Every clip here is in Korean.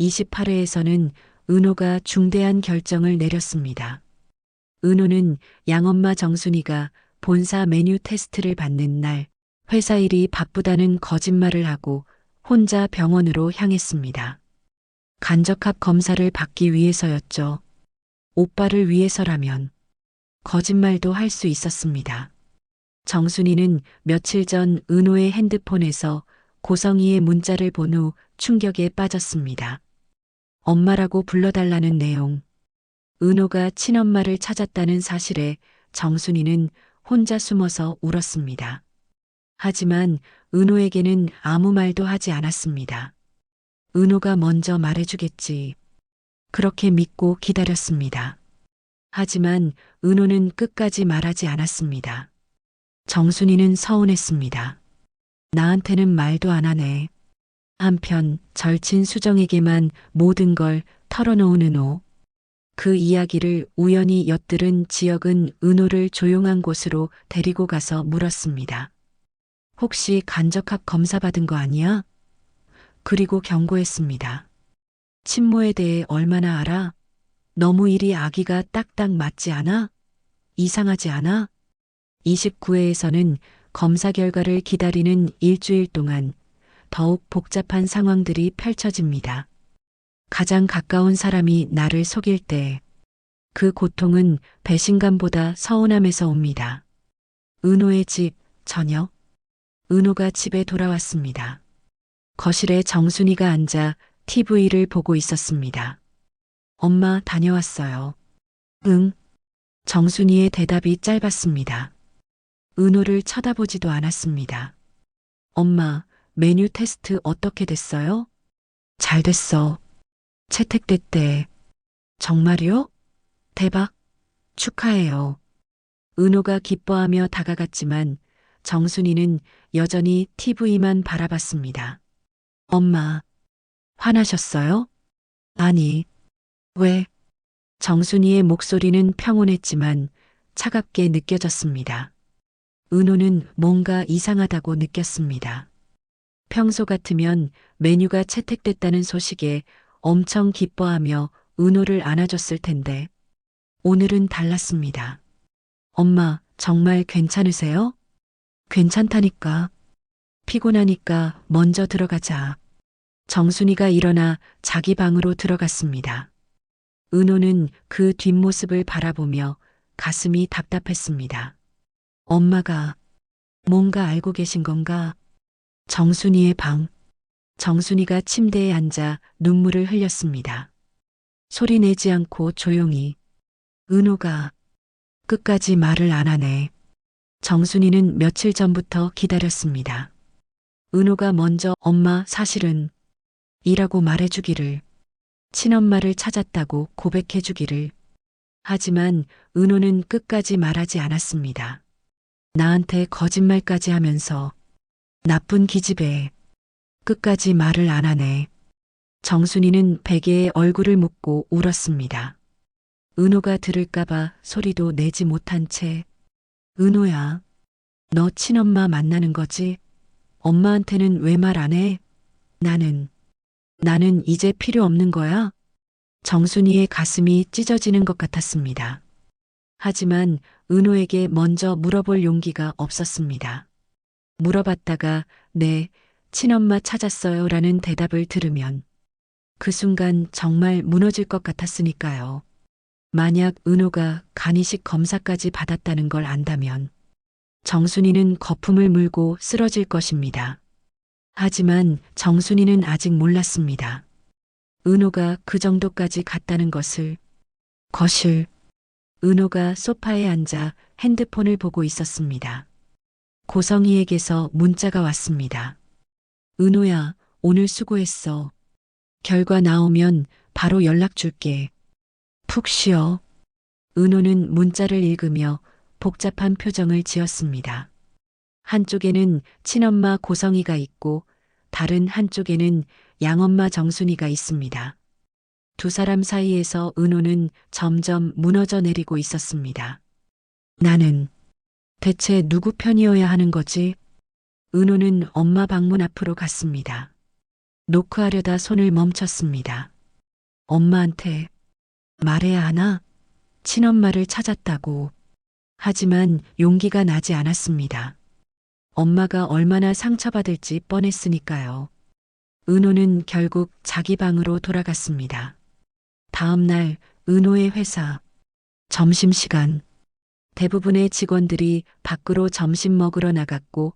28회에서는 은호가 중대한 결정을 내렸습니다. 은호는 양엄마 정순이가 본사 메뉴 테스트를 받는 날 회사 일이 바쁘다는 거짓말을 하고 혼자 병원으로 향했습니다. 간접합 검사를 받기 위해서였죠. 오빠를 위해서라면 거짓말도 할 수 있었습니다. 정순이는 며칠 전 은호의 핸드폰에서 고성이의 문자를 본 후 충격에 빠졌습니다. 엄마라고 불러달라는 내용. 은호가 친엄마를 찾았다는 사실에 정순이는 혼자 숨어서 울었습니다. 하지만 은호에게는 아무 말도 하지 않았습니다. 은호가 먼저 말해주겠지. 그렇게 믿고 기다렸습니다. 하지만 은호는 끝까지 말하지 않았습니다. 정순이는 서운했습니다. 나한테는 말도 안 하네. 한편 절친 수정에게만 모든 걸 털어놓은 은호. 그 이야기를 우연히 엿들은 지혁은 은호를 조용한 곳으로 데리고 가서 물었습니다. 혹시 간접합 검사 받은 거 아니야? 그리고 경고했습니다. 친모에 대해 얼마나 알아? 너무 일이 아기가 딱딱 맞지 않아? 이상하지 않아? 29회에서는 검사 결과를 기다리는 일주일 동안 더욱 복잡한 상황들이 펼쳐집니다. 가장 가까운 사람이 나를 속일 때 그 고통은 배신감보다 서운함에서 옵니다. 은호의 집, 저녁. 은호가 집에 돌아왔습니다. 거실에 정순이가 앉아 TV를 보고 있었습니다. 엄마 다녀왔어요. 응. 정순이의 대답이 짧았습니다. 은호를 쳐다보지도 않았습니다. 엄마, 메뉴 테스트 어떻게 됐어요? 잘 됐어. 채택됐대. 정말요? 대박. 축하해요. 은호가 기뻐하며 다가갔지만 정순이는 여전히 TV만 바라봤습니다. 엄마, 화나셨어요? 아니, 왜? 정순이의 목소리는 평온했지만 차갑게 느껴졌습니다. 은호는 뭔가 이상하다고 느꼈습니다. 평소 같으면 메뉴가 채택됐다는 소식에 엄청 기뻐하며 은호를 안아줬을 텐데 오늘은 달랐습니다. 엄마, 정말 괜찮으세요? 괜찮다니까. 피곤하니까 먼저 들어가자. 정순이가 일어나 자기 방으로 들어갔습니다. 은호는 그 뒷모습을 바라보며 가슴이 답답했습니다. 엄마가 뭔가 알고 계신 건가? 정순이의 방. 정순이가 침대에 앉아 눈물을 흘렸습니다. 소리 내지 않고 조용히. 은호가 끝까지 말을 안 하네. 정순이는 며칠 전부터 기다렸습니다. 은호가 먼저 엄마 사실은 이라고 말해주기를, 친엄마를 찾았다고 고백해주기를. 하지만 은호는 끝까지 말하지 않았습니다. 나한테 거짓말까지 하면서 나쁜 기집애. 끝까지 말을 안 하네. 정순이는 베개에 얼굴을 묻고 울었습니다. 은호가 들을까봐 소리도 내지 못한 채 은호야, 너 친엄마 만나는 거지? 엄마한테는 왜 말 안 해? 나는 이제 필요 없는 거야? 정순이의 가슴이 찢어지는 것 같았습니다. 하지만 은호에게 먼저 물어볼 용기가 없었습니다. 물어봤다가 네, 친엄마 찾았어요 라는 대답을 들으면 그 순간 정말 무너질 것 같았으니까요. 만약 은호가 간이식 검사까지 받았다는 걸 안다면 정순이는 거품을 물고 쓰러질 것입니다. 하지만 정순이는 아직 몰랐습니다. 은호가 그 정도까지 갔다는 것을. 거실. 은호가 소파에 앉아 핸드폰을 보고 있었습니다. 고성이에게서 문자가 왔습니다. 은호야, 오늘 수고했어. 결과 나오면 바로 연락 줄게. 푹 쉬어. 은호는 문자를 읽으며 복잡한 표정을 지었습니다. 한쪽에는 친엄마 고성이가 있고 다른 한쪽에는 양엄마 정순이가 있습니다. 두 사람 사이에서 은호는 점점 무너져 내리고 있었습니다. 나는 대체 누구 편이어야 하는 거지? 은호는 엄마 방문 앞으로 갔습니다. 노크하려다 손을 멈췄습니다. 엄마한테 말해야 하나? 친엄마를 찾았다고. 하지만 용기가 나지 않았습니다. 엄마가 얼마나 상처받을지 뻔했으니까요. 은호는 결국 자기 방으로 돌아갔습니다. 다음 날 은호의 회사, 점심시간. 대부분의 직원들이 밖으로 점심 먹으러 나갔고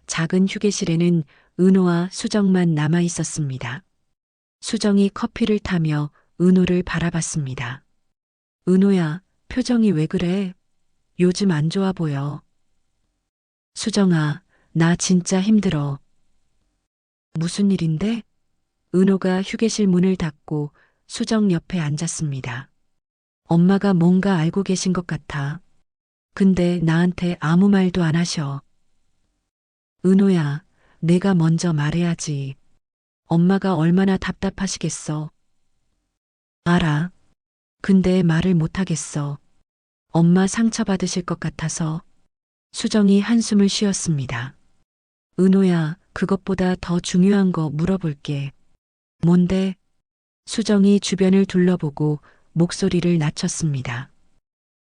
작은 휴게실에는 은호와 수정만 남아 있었습니다. 수정이 커피를 타며 은호를 바라봤습니다. 은호야, 표정이 왜 그래? 요즘 안 좋아 보여. 수정아, 나 진짜 힘들어. 무슨 일인데? 은호가 휴게실 문을 닫고 수정 옆에 앉았습니다. 엄마가 뭔가 알고 계신 것 같아. 근데 나한테 아무 말도 안 하셔. 은호야, 내가 먼저 말해야지. 엄마가 얼마나 답답하시겠어. 알아. 근데 말을 못하겠어. 엄마 상처받으실 것 같아서. 수정이 한숨을 쉬었습니다. 은호야, 그것보다 더 중요한 거 물어볼게. 뭔데? 수정이 주변을 둘러보고 목소리를 낮췄습니다.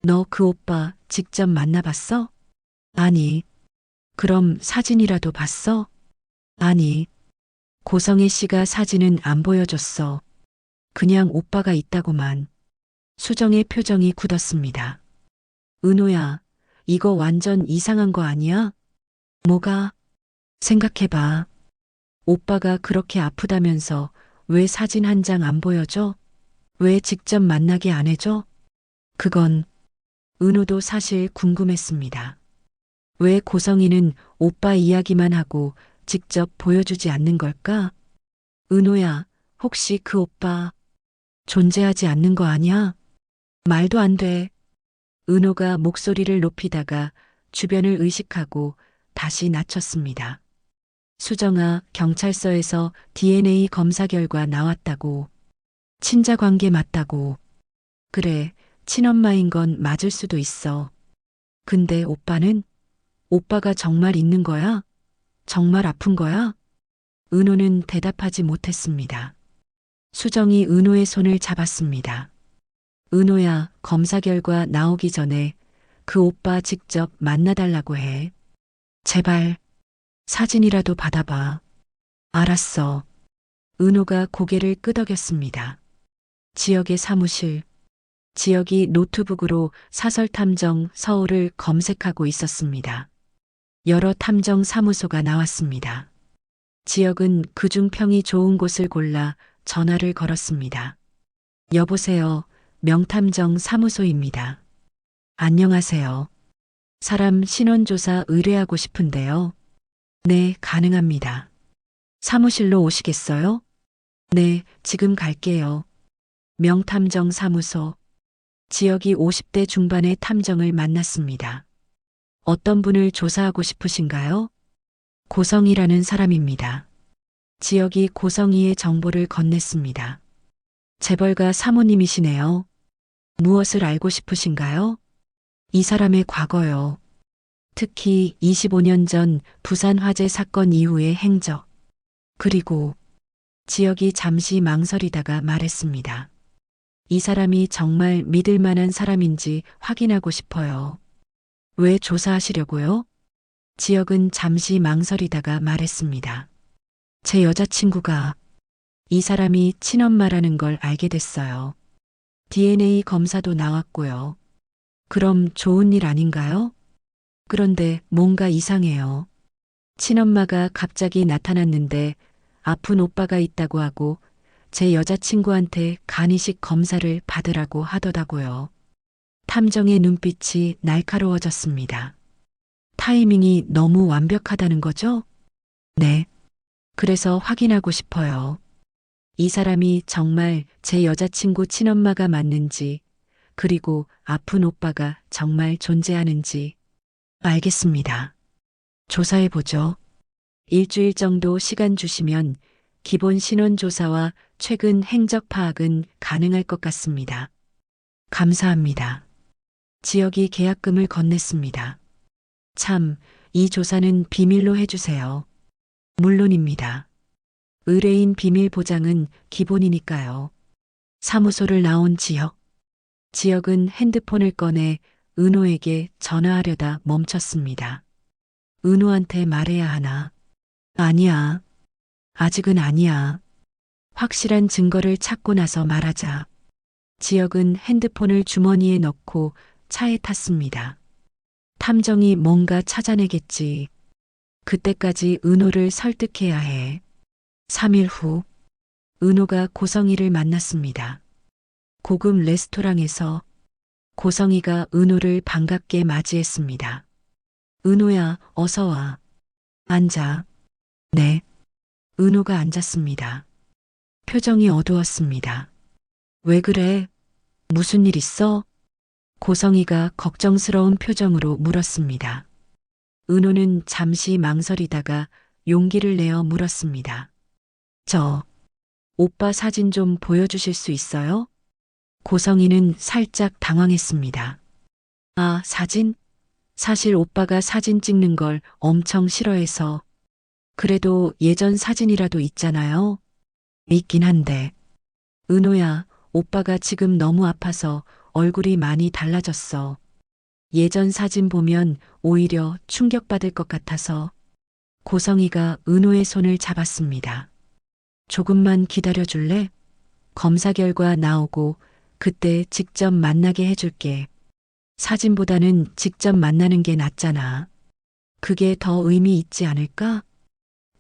너 그 오빠 직접 만나봤어? 아니. 그럼 사진이라도 봤어? 아니. 고성애 씨가 사진은 안 보여줬어. 그냥 오빠가 있다고만. 수정의 표정이 굳었습니다. 은호야, 이거 완전 이상한 거 아니야? 뭐가? 생각해봐. 오빠가 그렇게 아프다면서 왜 사진 한 장 안 보여줘? 왜 직접 만나게 안 해줘? 그건 은호도 사실 궁금했습니다. 왜 고성이는 오빠 이야기만 하고 직접 보여주지 않는 걸까? 은호야, 혹시 그 오빠 존재하지 않는 거 아니야? 말도 안 돼. 은호가 목소리를 높이다가 주변을 의식하고 다시 낮췄습니다. 수정아, 경찰서에서 DNA 검사 결과 나왔다고. 친자 관계 맞다고. 그래, 친엄마인 건 맞을 수도 있어. 근데 오빠는? 오빠가 정말 있는 거야? 정말 아픈 거야? 은호는 대답하지 못했습니다. 수정이 은호의 손을 잡았습니다. 은호야, 검사 결과 나오기 전에 그 오빠 직접 만나달라고 해. 제발, 사진이라도 받아봐. 알았어. 은호가 고개를 끄덕였습니다. 지역의 사무실. 지역이 노트북으로 사설탐정 서울을 검색하고 있었습니다. 여러 탐정 사무소가 나왔습니다. 지역은 그중 평이 좋은 곳을 골라 전화를 걸었습니다. 여보세요. 명탐정 사무소입니다. 안녕하세요. 사람 신원조사 의뢰하고 싶은데요. 네, 가능합니다. 사무실로 오시겠어요? 네, 지금 갈게요. 명탐정 사무소. 지역이 50대 중반의 탐정을 만났습니다. 어떤 분을 조사하고 싶으신가요? 고성이라는 사람입니다. 지역이 고성이의 정보를 건넸습니다. 재벌가 사모님이시네요. 무엇을 알고 싶으신가요? 이 사람의 과거요. 특히 25년 전 부산 화재 사건 이후의 행적. 그리고 지역이 잠시 망설이다가 말했습니다. 이 사람이 정말 믿을 만한 사람인지 확인하고 싶어요. 왜 조사하시려고요? 지역은 잠시 망설이다가 말했습니다. 제 여자친구가 이 사람이 친엄마라는 걸 알게 됐어요. DNA 검사도 나왔고요. 그럼 좋은 일 아닌가요? 그런데 뭔가 이상해요. 친엄마가 갑자기 나타났는데 아픈 오빠가 있다고 하고 제 여자친구한테 간이식 검사를 받으라고 하더라고요. 탐정의 눈빛이 날카로워졌습니다. 타이밍이 너무 완벽하다는 거죠? 네. 그래서 확인하고 싶어요. 이 사람이 정말 제 여자친구 친엄마가 맞는지, 그리고 아픈 오빠가 정말 존재하는지. 알겠습니다. 조사해보죠. 일주일 정도 시간 주시면 기본 신원 조사와 최근 행적 파악은 가능할 것 같습니다. 감사합니다. 지역이 계약금을 건넸습니다. 참, 이 조사는 비밀로 해주세요. 물론입니다. 의뢰인 비밀 보장은 기본이니까요. 사무소를 나온 지혁. 지혁은 핸드폰을 꺼내 은호에게 전화하려다 멈췄습니다. 은호한테 말해야 하나? 아니야. 아직은 아니야. 확실한 증거를 찾고 나서 말하자. 지혁은 핸드폰을 주머니에 넣고 차에 탔습니다. 탐정이 뭔가 찾아내겠지. 그때까지 은호를 설득해야 해. 3일 후, 은호가 고성이를 만났습니다. 고급 레스토랑에서 고성이가 은호를 반갑게 맞이했습니다. 은호야, 어서 와. 앉아. 네. 은호가 앉았습니다. 표정이 어두웠습니다. 왜 그래? 무슨 일 있어? 고성이가 걱정스러운 표정으로 물었습니다. 은호는 잠시 망설이다가 용기를 내어 물었습니다. 저, 오빠 사진 좀 보여주실 수 있어요? 고성이는 살짝 당황했습니다. 아, 사진? 사실 오빠가 사진 찍는 걸 엄청 싫어해서. 그래도 예전 사진이라도 있잖아요. 있긴 한데. 은호야, 오빠가 지금 너무 아파서 얼굴이 많이 달라졌어. 예전 사진 보면 오히려 충격받을 것 같아서. 고성이가 은호의 손을 잡았습니다. 조금만 기다려 줄래? 검사 결과 나오고 그때 직접 만나게 해줄게. 사진보다는 직접 만나는 게 낫잖아. 그게 더 의미 있지 않을까?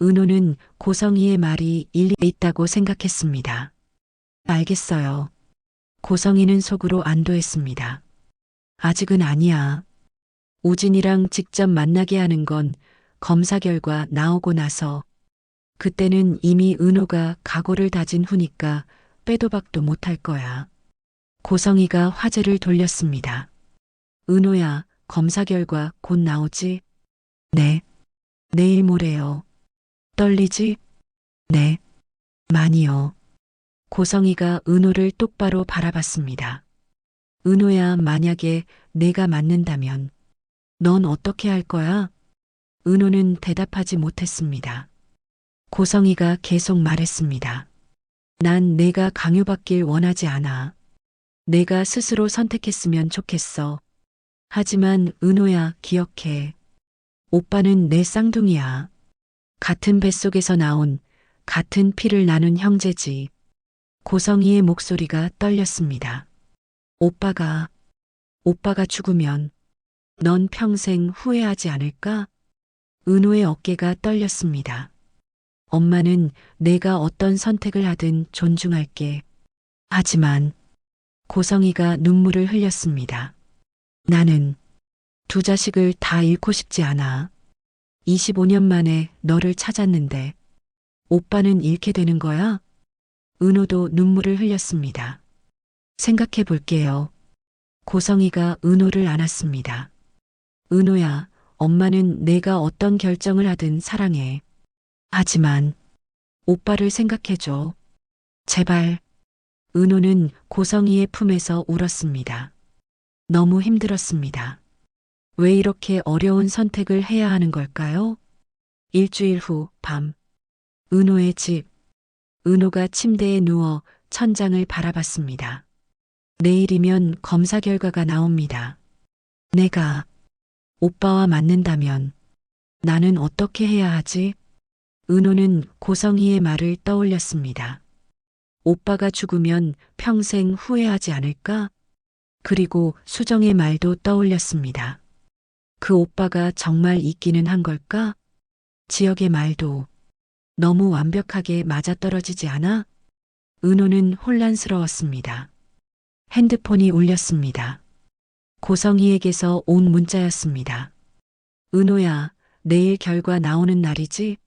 은호는 고성이의 말이 일리 있다고 생각했습니다. 알겠어요. 고성이는 속으로 안도했습니다. 아직은 아니야. 우진이랑 직접 만나게 하는 건 검사 결과 나오고 나서. 그때는 이미 은호가 각오를 다진 후니까 빼도 박도 못할 거야. 고성이가 화제를 돌렸습니다. 은호야, 검사 결과 곧 나오지? 네. 내일 모레요. 떨리지? 네. 많이요. 고성이가 은호를 똑바로 바라봤습니다. 은호야, 만약에 내가 맞는다면 넌 어떻게 할 거야? 은호는 대답하지 못했습니다. 고성이가 계속 말했습니다. 난 내가 강요받길 원하지 않아. 내가 스스로 선택했으면 좋겠어. 하지만 은호야, 기억해. 오빠는 내 쌍둥이야. 같은 뱃속에서 나온 같은 피를 나눈 형제지. 고성이의 목소리가 떨렸습니다. 오빠가 죽으면 넌 평생 후회하지 않을까? 은호의 어깨가 떨렸습니다. 엄마는 내가 어떤 선택을 하든 존중할게. 하지만 고성이가 눈물을 흘렸습니다. 나는 두 자식을 다 잃고 싶지 않아. 25년 만에 너를 찾았는데 오빠는 잃게 되는 거야? 은호도 눈물을 흘렸습니다. 생각해 볼게요. 고성이가 은호를 안았습니다. 은호야, 엄마는 내가 어떤 결정을 하든 사랑해. 하지만 오빠를 생각해줘. 제발. 은호는 고성이의 품에서 울었습니다. 너무 힘들었습니다. 왜 이렇게 어려운 선택을 해야 하는 걸까요? 일주일 후 밤. 은호의 집. 은호가 침대에 누워 천장을 바라봤습니다. 내일이면 검사 결과가 나옵니다. 내가 오빠와 맞는다면 나는 어떻게 해야 하지? 은호는 고성희의 말을 떠올렸습니다. 오빠가 죽으면 평생 후회하지 않을까? 그리고 수정의 말도 떠올렸습니다. 그 오빠가 정말 있기는 한 걸까? 지역의 말도 너무 완벽하게 맞아떨어지지 않아? 은호는 혼란스러웠습니다. 핸드폰이 울렸습니다. 고성희에게서 온 문자였습니다. 은호야, 내일 결과 나오는 날이지?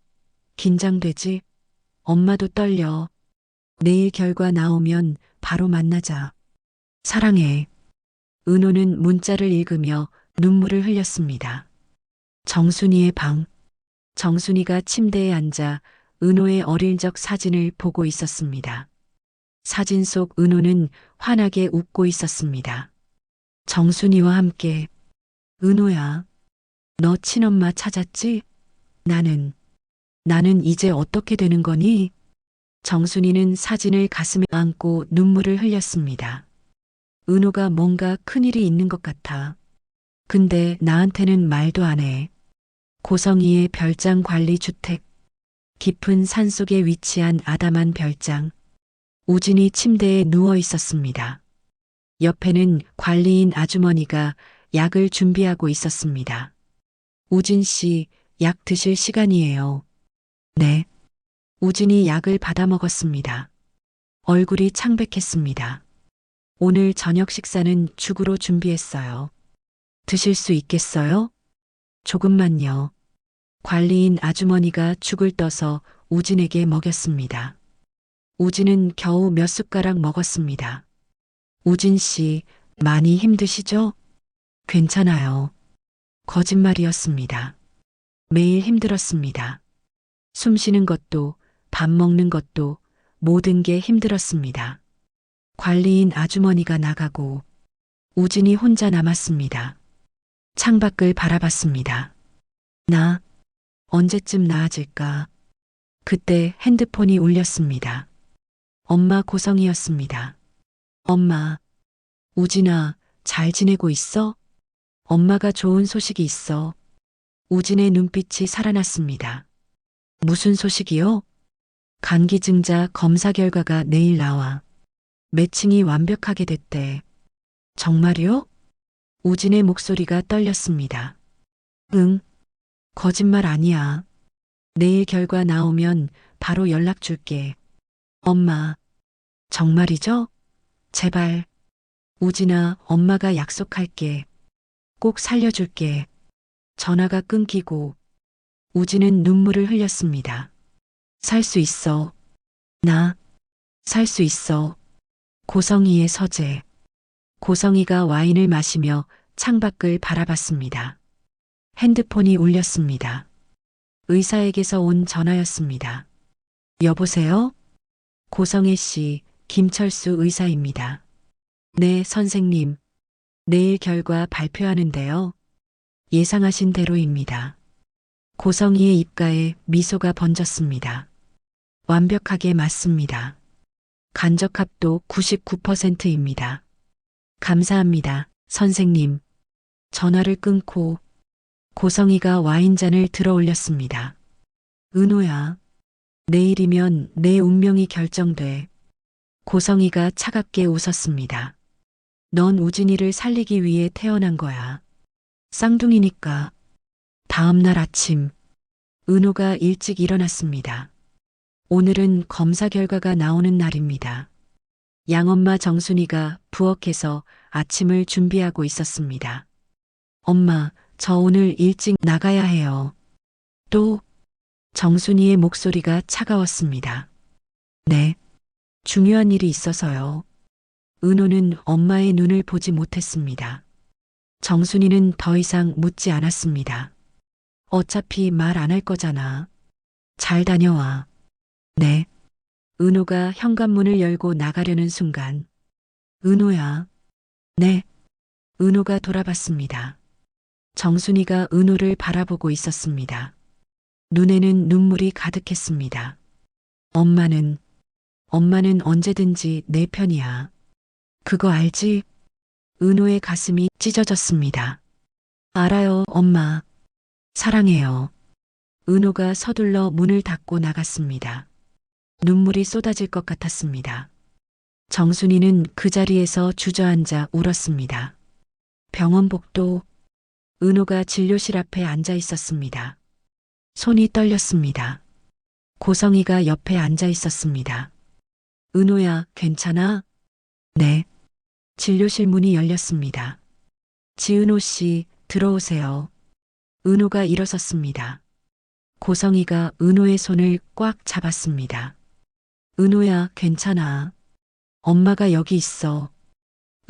긴장되지? 엄마도 떨려. 내일 결과 나오면 바로 만나자. 사랑해. 은호는 문자를 읽으며 눈물을 흘렸습니다. 정순이의 방. 정순이가 침대에 앉아 은호의 어릴 적 사진을 보고 있었습니다. 사진 속 은호는 환하게 웃고 있었습니다. 정순이와 함께. 은호야, 너 친엄마 찾았지? 나는 이제 어떻게 되는 거니? 정순이는 사진을 가슴에 안고 눈물을 흘렸습니다. 은호가 뭔가 큰일이 있는 것 같아. 근데 나한테는 말도 안 해. 고성이의 별장 관리 주택. 깊은 산속에 위치한 아담한 별장. 우진이 침대에 누워 있었습니다. 옆에는 관리인 아주머니가 약을 준비하고 있었습니다. 우진 씨, 약 드실 시간이에요. 네. 우진이 약을 받아 먹었습니다. 얼굴이 창백했습니다. 오늘 저녁 식사는 죽으로 준비했어요. 드실 수 있겠어요? 조금만요. 관리인 아주머니가 죽을 떠서 우진에게 먹였습니다. 우진은 겨우 몇 숟가락 먹었습니다. 우진 씨, 많이 힘드시죠? 괜찮아요. 거짓말이었습니다. 매일 힘들었습니다. 숨 쉬는 것도, 밥 먹는 것도, 모든 게 힘들었습니다. 관리인 아주머니가 나가고 우진이 혼자 남았습니다. 창밖을 바라봤습니다. 나 언제쯤 나아질까? 그때 핸드폰이 울렸습니다. 엄마 고성이었습니다. 엄마, 우진아, 잘 지내고 있어? 엄마가 좋은 소식이 있어. 우진의 눈빛이 살아났습니다. 무슨 소식이요? 간기증자 검사 결과가 내일 나와. 매칭이 완벽하게 됐대. 정말요? 우진의 목소리가 떨렸습니다. 응, 거짓말 아니야. 내일 결과 나오면 바로 연락 줄게. 엄마, 정말이죠? 제발. 우진아, 엄마가 약속할게. 꼭 살려줄게. 전화가 끊기고 우진은 눈물을 흘렸습니다. 살 수 있어. 나 살 수 있어. 고성이의 서재. 고성이가 와인을 마시며 창밖을 바라봤습니다. 핸드폰이 울렸습니다. 의사에게서 온 전화였습니다. 여보세요? 고성애 씨, 김철수 의사입니다. 네, 선생님. 내일 결과 발표하는데요. 예상하신 대로입니다. 고성이의 입가에 미소가 번졌습니다. 완벽하게 맞습니다. 간접합도 99%입니다. 감사합니다, 선생님. 전화를 끊고 고성이가 와인잔을 들어 올렸습니다. 은호야, 내일이면 내 운명이 결정돼. 고성이가 차갑게 웃었습니다. 넌 우진이를 살리기 위해 태어난 거야. 쌍둥이니까. 다음 날 아침, 은호가 일찍 일어났습니다. 오늘은 검사 결과가 나오는 날입니다. 양엄마 정순이가 부엌에서 아침을 준비하고 있었습니다. 엄마, 저 오늘 일찍 나가야 해요. 또, 정순이의 목소리가 차가웠습니다. 네, 중요한 일이 있어서요. 은호는 엄마의 눈을 보지 못했습니다. 정순이는 더 이상 묻지 않았습니다. 어차피 말 안 할 거잖아. 잘 다녀와. 네. 은호가 현관문을 열고 나가려는 순간, 은호야. 네. 은호가 돌아봤습니다. 정순이가 은호를 바라보고 있었습니다. 눈에는 눈물이 가득했습니다. 엄마는 언제든지 내 편이야. 그거 알지? 은호의 가슴이 찢어졌습니다. 알아요, 엄마. 사랑해요. 은호가 서둘러 문을 닫고 나갔습니다. 눈물이 쏟아질 것 같았습니다. 정순이는 그 자리에서 주저앉아 울었습니다. 병원 복도. 은호가 진료실 앞에 앉아 있었습니다. 손이 떨렸습니다. 고성이가 옆에 앉아 있었습니다. 은호야, 괜찮아? 네. 진료실 문이 열렸습니다. 지은호 씨, 들어오세요. 은호가 일어섰습니다. 고성이가 은호의 손을 꽉 잡았습니다. 은호야, 괜찮아. 엄마가 여기 있어.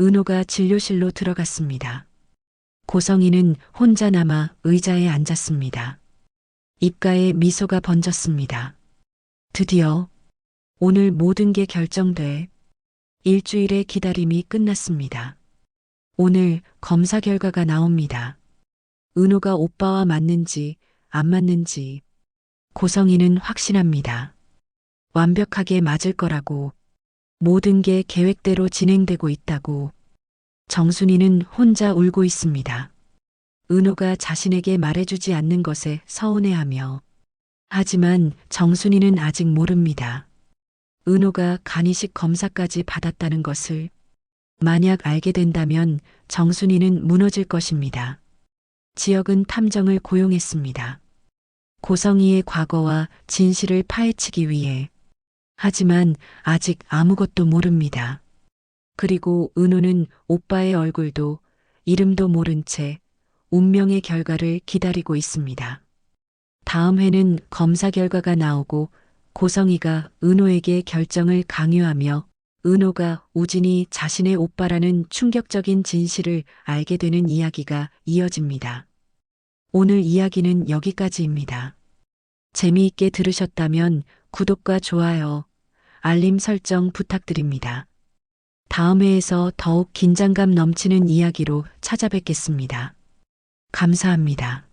은호가 진료실로 들어갔습니다. 고성이는 혼자 남아 의자에 앉았습니다. 입가에 미소가 번졌습니다. 드디어 오늘 모든 게 결정돼. 일주일의 기다림이 끝났습니다. 오늘 검사 결과가 나옵니다. 은호가 오빠와 맞는지 안 맞는지 고성이는 확신합니다. 완벽하게 맞을 거라고, 모든 게 계획대로 진행되고 있다고. 정순이는 혼자 울고 있습니다. 은호가 자신에게 말해주지 않는 것에 서운해하며. 하지만 정순이는 아직 모릅니다. 은호가 간이식 검사까지 받았다는 것을. 만약 알게 된다면 정순이는 무너질 것입니다. 지역은 탐정을 고용했습니다. 고성이의 과거와 진실을 파헤치기 위해. 하지만 아직 아무것도 모릅니다. 그리고 은호는 오빠의 얼굴도 이름도 모른 채 운명의 결과를 기다리고 있습니다. 다음 회는 검사 결과가 나오고 고성이가 은호에게 결정을 강요하며 은호가 우진이 자신의 오빠라는 충격적인 진실을 알게 되는 이야기가 이어집니다. 오늘 이야기는 여기까지입니다. 재미있게 들으셨다면 구독과 좋아요, 알림 설정 부탁드립니다. 다음 회에서 더욱 긴장감 넘치는 이야기로 찾아뵙겠습니다. 감사합니다.